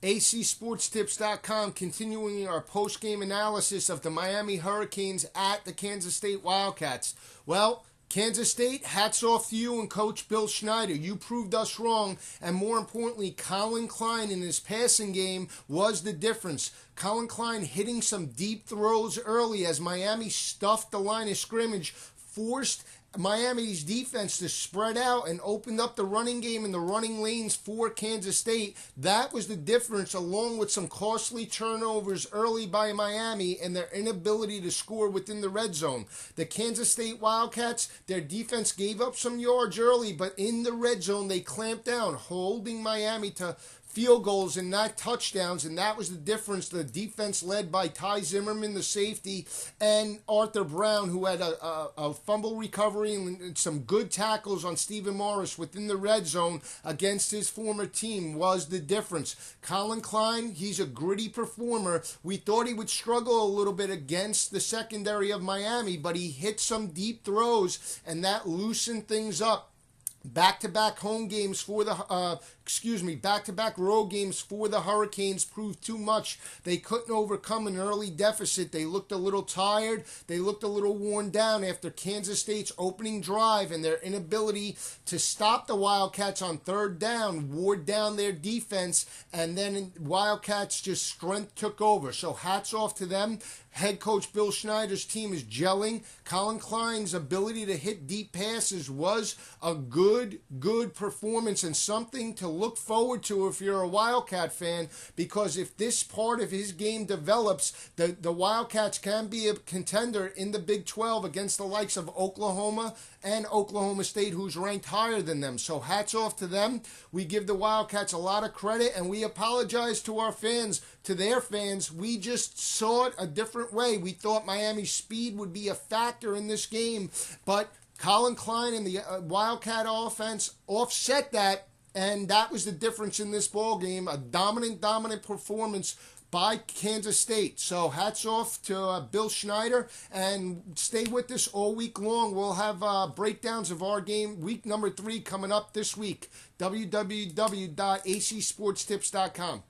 ACSportstips.com, continuing our post-game analysis of the Miami Hurricanes at the Kansas State Wildcats. Well, Kansas State, hats off to you and Coach Bill Schneider. You proved us wrong, and more importantly, Colin Klein in his passing game was the difference. Colin Klein hitting some deep throws early as Miami stuffed the line of scrimmage, forced Miami's defense to spread out and opened up the running game and the running lanes for Kansas State. That was the difference, along with some costly turnovers early by Miami and their inability to score within the red zone. The Kansas State Wildcats, their defense gave up some yards early, but in the red zone they clamped down, holding Miami to field goals and not touchdowns, and that was the difference. The defense led by Ty Zimmerman, the safety, and Arthur Brown, who had a fumble recovery and some good tackles on Stephen Morris within the red zone against his former team, was the difference. Colin Klein, he's a gritty performer. We thought he would struggle a little bit against the secondary of Miami, but he hit some deep throws, and that loosened things up. Back-to-back home games for the, back-to-back road games for the Hurricanes proved too much. They couldn't overcome an early deficit. They looked a little tired. They looked a little worn down after Kansas State's opening drive, and their inability to stop the Wildcats on third down wore down their defense, and then Wildcats just strength took over. So hats off to them. Head coach Bill Schneider's team is gelling. Colin Klein's ability to hit deep passes was a good performance and something to look forward to if you're a Wildcat fan, because if this part of his game develops, the Wildcats can be a contender in the Big 12 against the likes of Oklahoma and Oklahoma State, who's ranked higher than them. So hats off to them. We give the Wildcats a lot of credit, and we apologize to our fans, to their fans. We just saw it a different way. We thought Miami's speed would be a factor in this game, but Colin Klein and the Wildcat offense offset that, and that was the difference in this ball game. A dominant performance by Kansas State. So hats off to Bill Schneider, and stay with us all week long. We'll have breakdowns of our game, week number 3, coming up this week. www.acsportstips.com.